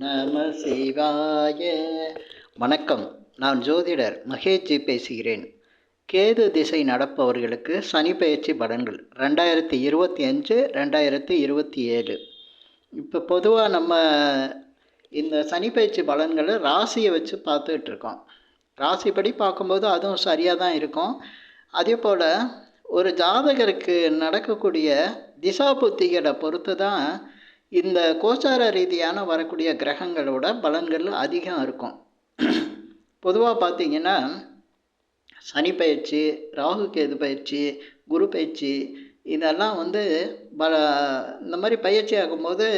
நம சிவாய. வணக்கம். நான் ஜோதிடர் மகேஷ்ஜி பேசுகிறேன். கேது திசை நடப்பவர்களுக்கு சனி பயிற்சி பலன்கள் 2025 2027. இப்போ பொதுவாக நம்ம இந்த சனி பயிற்சி பலன்களை ராசியை வச்சு பார்த்துட்ருக்கோம். ராசிப்படி பார்க்கும்போது அதுவும் சரியாக தான் இருக்கும். அதே போல் ஒரு ஜாதகருக்கு நடக்கக்கூடிய திசா புத்திகளை பொறுத்து தான் இந்த கோச்சார ரீதியான வரக்கூடிய கிரகங்களோட பலன்கள் அதிகம் இருக்கும். பொதுவாக பார்த்திங்கன்னா சனி பயிற்சி, ராகு கேது பயிற்சி, குரு பயிற்சி இதெல்லாம் இந்த மாதிரி பயிற்சி ஆகும்போது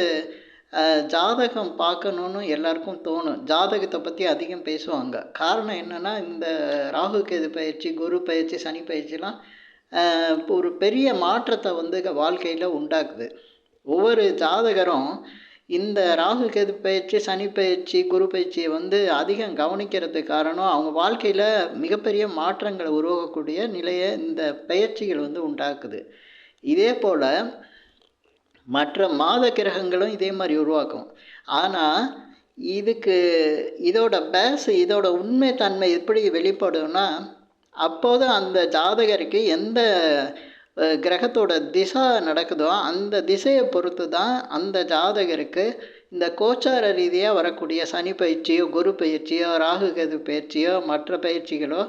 ஜாதகம் பார்க்கணுன்னு எல்லாருக்கும் தோணும். ஜாதகத்தை பற்றி அதிகம் பேசுவாங்க. காரணம் என்னென்னா, இந்த ராகு கேது பயிற்சி, குரு பயிற்சி, சனி பயிற்சிலாம் ஒரு பெரிய மாற்றத்தை வாழ்க்கையில் உண்டாக்குது. ஒவ்வொரு ஜாதகரும் இந்த ராகு கேது பயிற்சி, சனி பயிற்சி, குரு பயிற்சியை அதிகம் கவனிக்கிறதுக்கு காரணம் அவங்க வாழ்க்கையில் மிகப்பெரிய மாற்றங்களை உருவாக்கக்கூடிய நிலையை இந்த பயிற்சிகள் உண்டாக்குது. இதே போல் மற்ற மாத கிரகங்களும் இதே மாதிரி உருவாக்கும். ஆனால் இதோட உண்மை தன்மை எப்படி வெளிப்படும்னா, அப்போது அந்த ஜாதகருக்கு எந்த கிரகத்தோட திசை நடக்குதோ அந்த திசையை பொறுத்து தான் அந்த ஜாதகருக்கு இந்த கோச்சார ரீதியாக வரக்கூடிய சனி பயிற்சியோ, குரு பயிற்சியோ, ராகு கேது பயிற்சியோ, மற்ற பயிற்சிகளோ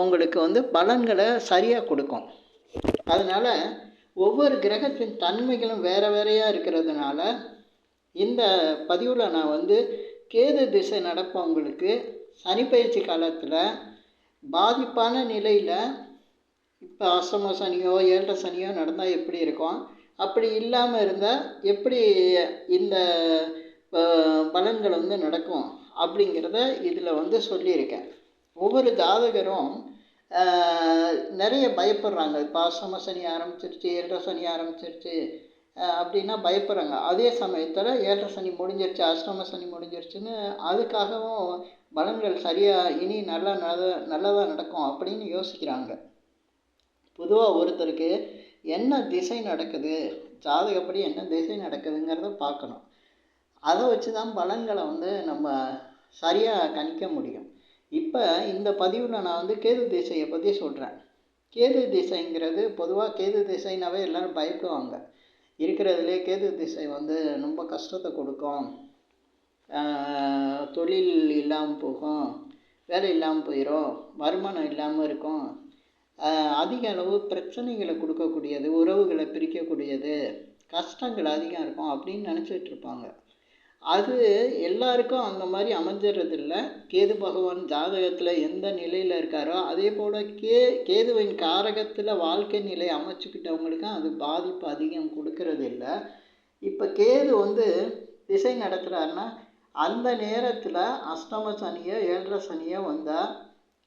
உங்களுக்கு பலன்களை சரியாக கொடுக்கும். அதனால் ஒவ்வொரு கிரகத்தின் தன்மைகளும் வேறு வேறையாக இருக்கிறதுனால இந்த பதிவில் நான் கேது திசை நடப்பவங்களுக்கு சனி பயிற்சி காலத்தில் பாதிப்பான நிலையில் இப்போ அஷ்டம சனியோ 7 சனியோ நடந்தால் எப்படி இருக்கும், அப்படி இல்லாமல் இருந்தால் எப்படி இந்த பலன்கள் நடக்கும் அப்படிங்கிறத இதில் சொல்லியிருக்கேன். ஒவ்வொரு ஜாதகரும் நிறைய பயப்படுறாங்க. இப்போ அஷ்டம சனி ஆரம்பிச்சிருச்சு, 7 சனி ஆரம்பிச்சிருச்சு அப்படின்னா பயப்படுறாங்க. அதே சமயத்தில் 7 சனி முடிஞ்சிருச்சு, அஷ்டம சனி முடிஞ்சிருச்சுன்னு அதுக்காகவும் பலன்கள் சரியாக இனி நல்லதாக நடக்கும் அப்படின்னு யோசிக்கிறாங்க. பொதுவாக ஒருத்தருக்கு என்ன திசை நடக்குது, ஜாதகப்படி என்ன திசை நடக்குதுங்கிறத பார்க்கணும். அதை வச்சு தான் பலன்களை நம்ம சரியாக கணிக்க முடியும். இப்போ இந்த பதிவில் நான் கேது திசையை பற்றி சொல்கிறேன். கேது திசைங்கிறது பொதுவாக கேது திசைனாவே எல்லோரும் பயப்படுவாங்க. இருக்கிறதுலே கேது திசை ரொம்ப கஷ்டத்தை கொடுக்கும், தொழில் இல்லாமல் போகும், வேலை இல்லாமல் போயிடும், வருமானம் இல்லாமல் இருக்கும், அதிக அளவு பிரச்சனைகளை கொடுக்கக்கூடியது, உறவுகளை பிரிக்கக்கூடியது, கஷ்டங்கள் அதிகம் இருக்கும் அப்படின்னு நினச்சிட்ருப்பாங்க. அது எல்லாருக்கும் அந்த மாதிரி அமைஞ்சிடறதில்ல. கேது பகவான் ஜாதகத்தில் எந்த நிலையில் இருக்காரோ அதே போல் கேதுவின் காரகத்தில் வாழ்க்கை நிலை அமைச்சுக்கிட்டவங்களுக்கும் அது பாதிப்பு அதிகம் கொடுக்கறது இல்லை. இப்போ கேது திசை நடத்துகிறாருன்னா அந்த நேரத்தில் அஷ்டம சனியோ 7 சனியோ வந்தால்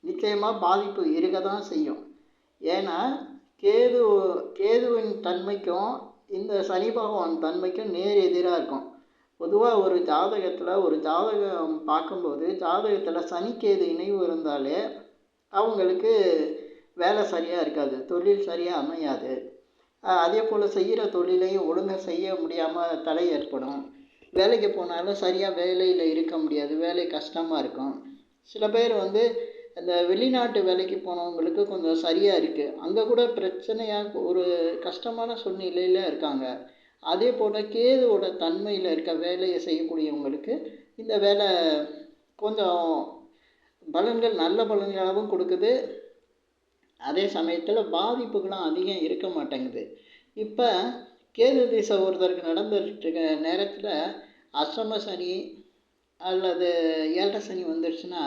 நிச்சயமாக பாதிப்பு இருக்க தான் செய்யும். ஏன்னா கேதுவின் தன்மைக்கும் இந்த சனி பகவான் தன்மைக்கும் நேர் எதிராக இருக்கும். பொதுவாக ஒரு ஜாதகம் பார்க்கும்போது ஜாதகத்தில் சனி கேது இணைவு இருந்தாலே அவங்களுக்கு வேலை சரியாக இருக்காது, தொழில் சரியாக அமையாது. அதே போல் செய்கிற தொழிலையும் ஒழுங்காக செய்ய முடியாமல் தடை ஏற்படும். வேலைக்கு போனாலும் சரியாக வேலையில் இருக்க முடியாது, வேலை கஷ்டமாக இருக்கும். சில பேர் இந்த வெளிநாட்டு வேலைக்கு போனவங்களுக்கு கொஞ்சம் சரியாக இருக்குது, அங்கே கூட பிரச்சனையாக ஒரு கஷ்டமான சூழ்நிலையில் இருக்காங்க. அதே போல் கேதுவோட தன்மையில் இருக்க வேலையை செய்யக்கூடியவங்களுக்கு இந்த வேலை கொஞ்சம் பலன்கள் நல்ல பலன்களாகவும் கொடுக்குது, அதே சமயத்தில் பாதிப்புகளும் அதிகம் இருக்க மாட்டேங்குது. இப்போ கேது திசை ஒருத்தருக்கு நடந்துட்டு நேரத்தில் அஷ்டம சனி அல்லது 7 சனி வந்துடுச்சுன்னா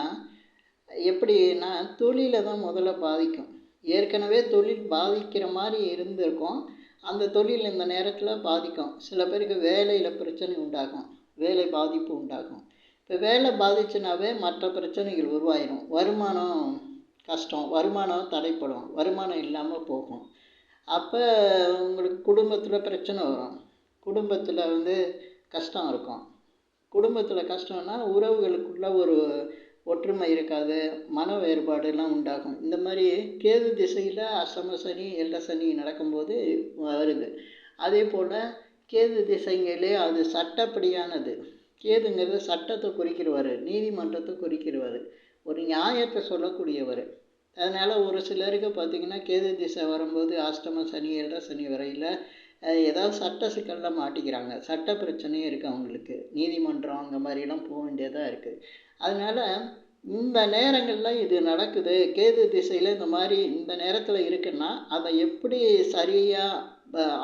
எப்படின்னா தொழிலை தான் முதல்ல பாதிக்கும். ஏற்கனவே தொழில் பாதிக்கிற மாதிரி இருந்திருக்கும், அந்த தொழில் இந்த நேரத்தில் பாதிக்கும். சில பேருக்கு வேலையில் பிரச்சனை உண்டாகும், வேலை பாதிப்பு உண்டாகும். இப்போ வேலை பாதிச்சுனாவே மற்ற பிரச்சனைகள் உருவாயிடும். வருமானம் கஷ்டம், வருமானம் தடைப்படும், வருமானம் இல்லாமல் போகும். அப்போ உங்களுக்கு குடும்பத்தில் பிரச்சனை வரும், குடும்பத்தில் கஷ்டம் இருக்கும். குடும்பத்தில் கஷ்டம்னா உறவுகளுக்குள்ள ஒரு ஒற்றுமை இருக்காது, மன வேறுபாடுலாம் உண்டாகும். இந்த மாதிரி கேது திசையில் அஷ்டம சனி 7 சனி நடக்கும்போது வருது. அதே போல் கேது திசைங்களே அது சட்டப்படியானது. கேதுங்கிறது சட்டத்தை குறிக்கிறவர், நீதிமன்றத்தை குறிக்கிறவர், ஒரு நியாயத்தை சொல்லக்கூடியவர். அதனால் ஒரு சிலருக்கு பார்த்திங்கன்னா கேது திசை வரும்போது அஷ்டம சனி, ஏழரை சனி வரையில் ஏதாவது சட்ட சிக்கலில் மாட்டிக்கிறாங்க. சட்ட பிரச்சனையும் இருக்குது அவங்களுக்கு. நீதிமன்றம் அந்த மாதிரிலாம் போக வேண்டியதாக இருக்குது. அதனால் இந்த நேரங்களில் இது நடக்குது, கேது திசையில் இந்த மாதிரி இந்த நேரத்தில் இருக்குன்னா அதை எப்படி சரியாக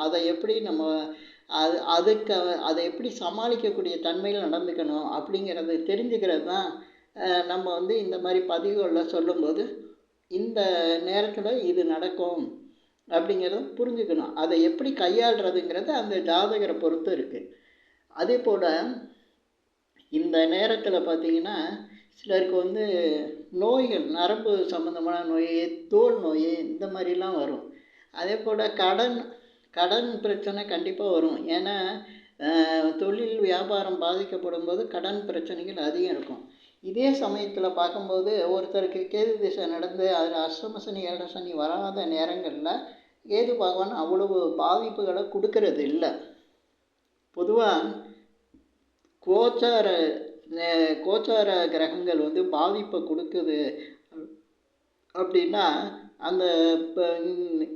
அதை எப்படி நம்ம அதுக்கு அதை எப்படி சமாளிக்கக்கூடிய தன்மையில் நடந்துக்கணும் அப்படிங்கிறத தெரிஞ்சுக்கிறது தான் நம்ம வந்து இந்த மாதிரி பதிவுகளில் சொல்லும்போது இந்த நேரத்தில் இது நடக்கும் அப்படிங்கிறத புரிஞ்சுக்கணும். அதை எப்படி கையாளுறதுங்கிறது அந்த ஜாதகரை பொறுத்து இருக்குது. அதே போல் இந்த நேரத்தில் பார்த்திங்கன்னா சிலருக்கு வந்து நோய்கள், நரம்பு சம்மந்தமான நோய், தோல் நோய் இந்த மாதிரிலாம் வரும். அதே போல் கடன் பிரச்சனை கண்டிப்பாக வரும். ஏன்னா தொழில் வியாபாரம் பாதிக்கப்படும் போது கடன் பிரச்சனைகள் அதிகம் இருக்கும். இதே சமயத்தில் பார்க்கும்போது ஒருத்தருக்கு கேது திசை நடந்து அதில் அஷ்டம சனி, ஏழரை சனி வராத நேரங்களில் கேது பகவான் அவ்வளவு பாதிப்புகளை கொடுக்கறது இல்லை. பொதுவாக கோச்சார கிரகங்கள் வந்து பாதிப்பை கொடுக்குது அப்படின்னா அந்த இப்போ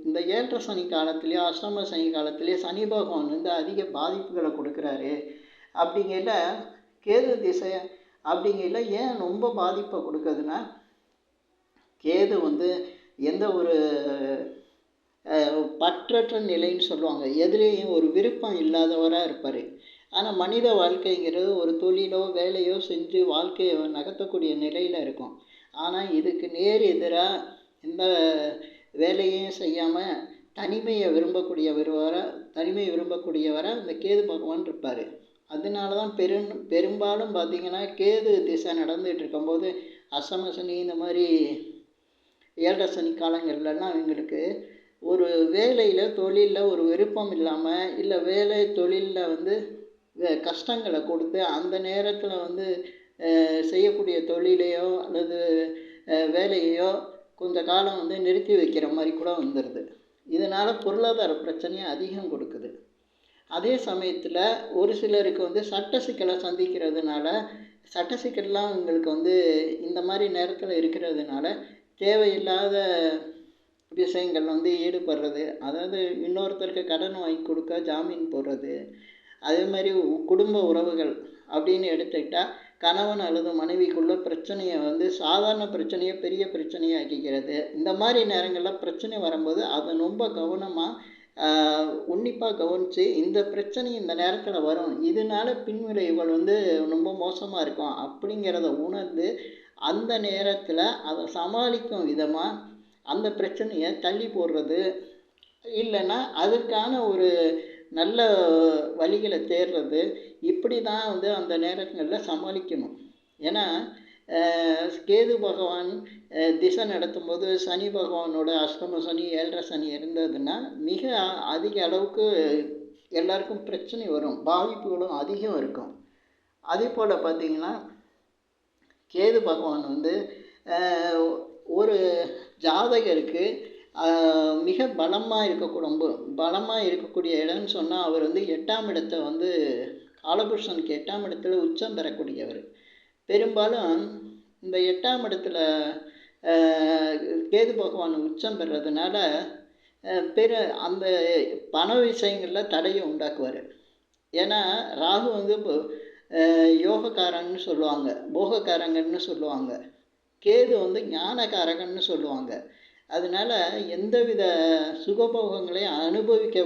இந்த ஏழரை சனி காலத்துலேயோ அஷ்டம சனி காலத்துலேயோ சனி பகவான் வந்து அதிக பாதிப்புகளை கொடுக்குறாரு. அப்படிங்கிற கேது திசை அப்படிங்கிற ஏன் ரொம்ப பாதிப்பை கொடுக்குதுன்னா, கேது வந்து எந்த ஒரு பற்றற்ற நிலைன்னு சொல்லுவாங்க, எதுலேயும் ஒரு விருப்பம் இல்லாதவராக இருப்பார். ஆனால் மனித வாழ்க்கைங்கிறது ஒரு தொழிலோ வேலையோ செஞ்சு வாழ்க்கையை நகர்த்தக்கூடிய நிலையில் இருக்கும். ஆனால் இதுக்கு நேர் எதிராக எந்த வேலையும் செய்யாமல் தனிமையை விரும்பக்கூடியவரை இந்த கேது பகவான் இருப்பார். அதனால தான் பெரும்பாலும் பார்த்திங்கன்னா கேது திசை நடந்துகிட்டு இருக்கும்போது அஷ்டம சனி இந்த மாதிரி ஏழரை சனி காலங்கள்லாம் அவங்களுக்கு ஒரு வேலையில் தொழிலில் ஒரு விருப்பம் இல்லாமல், இல்லை வேலை தொழிலில் வந்து கஷ்டங்களை கொடுத்து அந்த நேரத்தில் வந்து செய்யக்கூடிய தொழிலையோ அல்லது வேலையையோ கொஞ்ச காலம் வந்து நிறுத்தி வைக்கிற மாதிரி கூட வந்துடுது. இதனால் பொருளாதார பிரச்சனையை அதிகம் கொடுக்குது. அதே சமயத்தில் ஒரு சிலருக்கு வந்து சட்ட சிக்கலை சந்திக்கிறதுனால, சட்ட சிக்கல்லாம் உங்களுக்கு வந்து இந்த மாதிரி நேரத்தில் இருக்கிறதுனால தேவையில்லாத விஷயங்கள் வந்து ஈடுபடுறது, அதாவது இன்னொருத்தருக்கு கடன் வாங்கி கொடுக்க ஜாமீன் போடுறது, அதே மாதிரி குடும்ப உறவுகள் அப்படின்னு எடுத்துக்கிட்டால் கணவன் அல்லது மனைவிக்குள்ள பிரச்சனையை வந்து சாதாரண பிரச்சனையை பெரிய பிரச்சனையை ஆக்கிக்கிறது. இந்த மாதிரி நேரங்களில் பிரச்சனை வரும்போது அதை ரொம்ப கவனமாக உன்னிப்பாக கவனித்து இந்த பிரச்சனை இந்த நேரத்தில் வரும், இதனால பின்விளைவுகள் வந்து ரொம்ப மோசமாக இருக்கும் அப்படிங்கிறத உணர்ந்து அந்த நேரத்தில் அதை சமாளிக்கும் விதமாக அந்த பிரச்சனையை தள்ளி போடுறது, இல்லைன்னா அதற்கான ஒரு நல்ல வழிகளை தேடுறது, இப்படி தான் வந்து அந்த நேரங்களில் சமாளிக்கணும். ஏன்னா கேது பகவான் திசை நடத்தும்போது சனி பகவானோட அஷ்டம சனி, ஏழரை சனி இருந்ததுன்னா மிக அதிக அளவுக்கு எல்லாருக்கும் பிரச்சனை வரும், பாதிப்புகளும் அதிகம் இருக்கும். அதே போல் பார்த்திங்கன்னா கேது பகவான் வந்து ஒரு ஜாதகருக்கு மிக பலமாக இருக்கக்கூடிய இடம்னு சொன்னால் அவர் வந்து 8ஆம் இடத்தை வந்து காலபுருஷனுக்கு 8ஆம் இடத்துல உச்சம் பெறக்கூடியவர். பெரும்பாலும் இந்த 8ஆம் இடத்துல கேது பகவான் உச்சம் பெறதுனால அந்த பண விஷயங்களில் தடையை உண்டாக்குவார். ஏன்னா ராகு வந்து இப்போ யோகக்காரன்னு சொல்லுவாங்க, போகக்காரங்கன்னு சொல்லுவாங்க, கேது வந்து ஞானக்காரகன்னு சொல்லுவாங்க. அதனால் எந்தவித சுகபோகங்களையும் அனுபவிக்க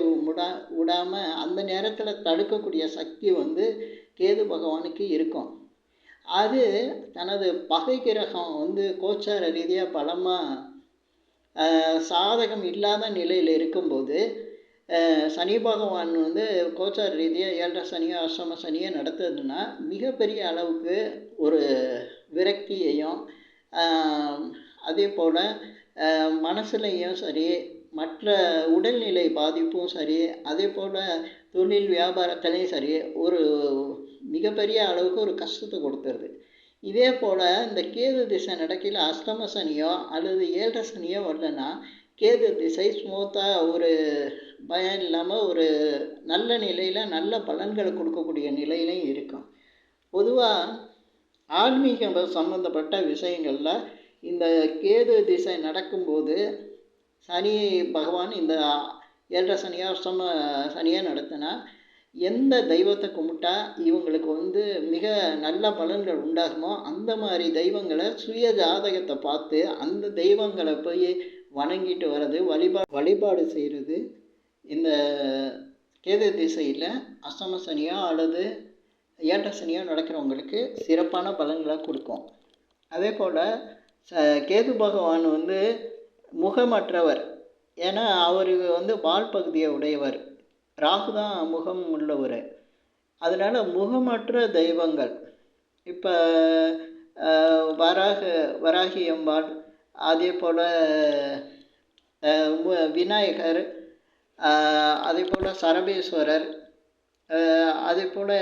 விடாமல் அந்த நேரத்தில் தடுக்கக்கூடிய சக்தி வந்து கேது பகவானுக்கு இருக்கும். அது தனது பகை கிரகம் வந்து கோச்சார ரீதியாக பலமாக சாதகம் இல்லாத நிலையில் இருக்கும்போது சனி பகவான் வந்து கோச்சார ரீதியாக ஏழரை சனியோ அஷ்டம சனியோ நடத்துதுன்னா மிகப்பெரிய அளவுக்கு ஒரு விரக்தியையும் அதே போல் மனசுலையும் சரி, மற்ற உடல்நிலை பாதிப்பும் சரி, அதே போல் தொழில் வியாபாரத்துலேயும் சரி ஒரு மிகப்பெரிய அளவுக்கு ஒரு கஷ்டத்தை கொடுத்துருது. இதே போல் இந்த கேது திசை நடக்கையில் அஷ்டம சனியோ அல்லது ஏழரை சனியோ வரலன்னா கேது திசை ஸ்மூத்தாக ஒரு பயம் இல்லாமல் ஒரு நல்ல நிலையில் நல்ல பலன்களை கொடுக்கக்கூடிய நிலையிலையும் இருக்கும். பொதுவாக ஆன்மீகம் சம்மந்தப்பட்ட விஷயங்களில் இந்த கேது திசை நடக்கும்போது சனி பகவான் இந்த 7.5 சனியாக அஷ்டம சனியாக நடத்தினா எந்த தெய்வத்தை கும்பிட்டா இவங்களுக்கு மிக நல்ல பலன்கள் உண்டாகுமோ அந்த மாதிரி தெய்வங்களை சுய ஜாதகத்தை பார்த்து அந்த தெய்வங்களை போய் வணங்கிட்டு வர்றது, வழிபாடு செய்கிறது இந்த கேது திசையில் அஷ்டம சனியோ அல்லது 7.5 சனியோ நடக்கிறவங்களுக்கு சிறப்பான பலன்களை கொடுக்கும். அதே போல் கேது பகவான் முகமற்றவர். ஏன்னா அவருக்கு வால் பகுதியை உடையவர். ராகு தான் முகம் உள்ளவர். அதனால் முகமற்ற தெய்வங்கள் இப்போ வராகி அம்பாள், அதே போல் விநாயகர், அதே போல் சரபேஸ்வரர், அதே போல்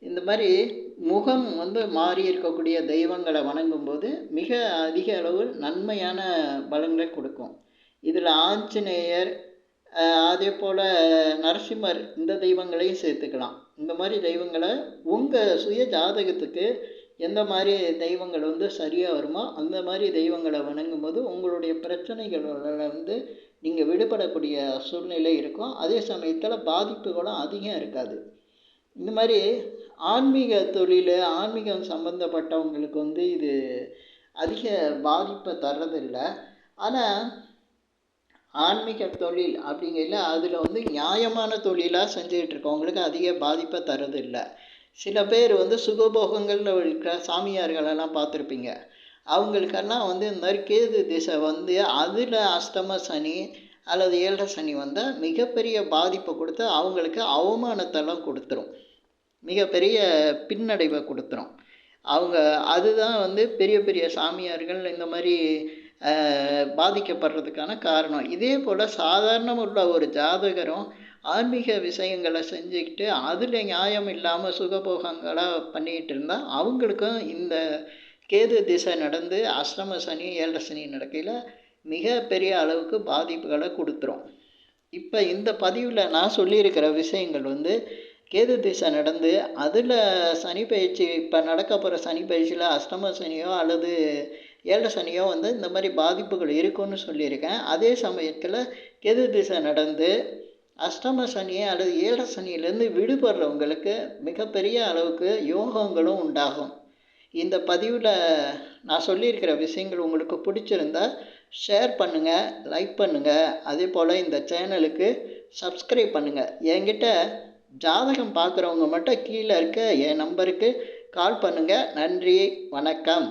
இந்த மாதிரி முகம் மாறி இருக்கக்கூடிய தெய்வங்களை வணங்கும்போது மிக அதிக அளவு நன்மையான பலன்களை கொடுக்கும். இதில் ஆஞ்சநேயர், அதே போல் நரசிம்மர், இந்த தெய்வங்களையும் சேர்த்துக்கலாம். இந்த மாதிரி தெய்வங்களை உங்கள் சுய ஜாதகத்துக்கு எந்த மாதிரி தெய்வங்கள் சரியாக வருமோ அந்த மாதிரி தெய்வங்களை வணங்கும்போது உங்களுடைய பிரச்சனைகளில் நீங்கள் விடுபடக்கூடிய சூழ்நிலை இருக்கும். அதே சமயத்தில் பாதிப்புகளும் அதிகம் இருக்காது. இந்த மாதிரி ஆன்மீக தொழில், ஆன்மீகம் சம்மந்தப்பட்டவங்களுக்கு இது அதிக பாதிப்பை தர்றதில்லை. ஆனால் ஆன்மீக தொழில் அப்படிங்கிறதுல அதில் நியாயமான தொழிலாக செஞ்சுக்கிட்டு இருக்கவங்களுக்கு அதிக பாதிப்பை தர்றதில்லை. சில பேர் சுகபோகங்களில் இருக்கிற சாமியார்களெல்லாம் பார்த்துருப்பீங்க. அவங்களுக்கெல்லாம் இந்த மாதிரி கேது திசை அதில் அஷ்டம சனி அல்லது 7.5 சனி வந்தால் மிகப்பெரிய பாதிப்பை கொடுத்து அவங்களுக்கு அவமானத்தெல்லாம் கொடுத்துரும், மிகப்பெரிய பின்னடைவை கொடுத்துரும். அதுதான் பெரிய பெரிய சாமியார்கள் இந்த மாதிரி பாதிக்கப்படுறதுக்கான காரணம். இதே போல் சாதாரண உள்ள ஒரு ஜாதகரும் ஆன்மீக விஷயங்களை செஞ்சுக்கிட்டு அதில் நியாயம் இல்லாமல் சுகபோகங்களாக பண்ணிக்கிட்டு இருந்தால் அவங்களுக்கும் இந்த கேது திசை நடந்து அஷ்டம சனி 7.5 சனி நடக்கையில் மிகப்பெரிய அளவுக்கு பாதிப்புகளை கொடுத்துரும். இப்போ இந்த பதிவில் நான் சொல்லியிருக்கிற விஷயங்கள் கேது திசை நடந்து அதில் சனி பயிற்சி, இப்போ நடக்க போகிற சனி பயிற்சியில் அஷ்டம சனியோ அல்லது 7.5 சனியோ இந்த மாதிரி பாதிப்புகள் இருக்குன்னு சொல்லியிருக்கேன். அதே சமயத்தில் கேது திசை நடந்து அஷ்டம சனி அல்லது 7.5 சனியிலேருந்து விடுபடுறவங்களுக்கு மிகப்பெரிய அளவுக்கு யோகங்களும் உண்டாகும். இந்த பதிவில் நான் சொல்லியிருக்கிற விஷயங்கள் உங்களுக்கு பிடிச்சிருந்தா ஷேர் பண்ணுங்கள், லைக் பண்ணுங்கள். அதே போல் இந்த சேனலுக்கு சப்ஸ்கிரைப் பண்ணுங்கள். என்கிட்ட ஜாதகம் பார்க்குறவங்க மட்டும் கீழே இருக்க என் நம்பருக்கு கால் பண்ணுங்கள். நன்றி, வணக்கம்.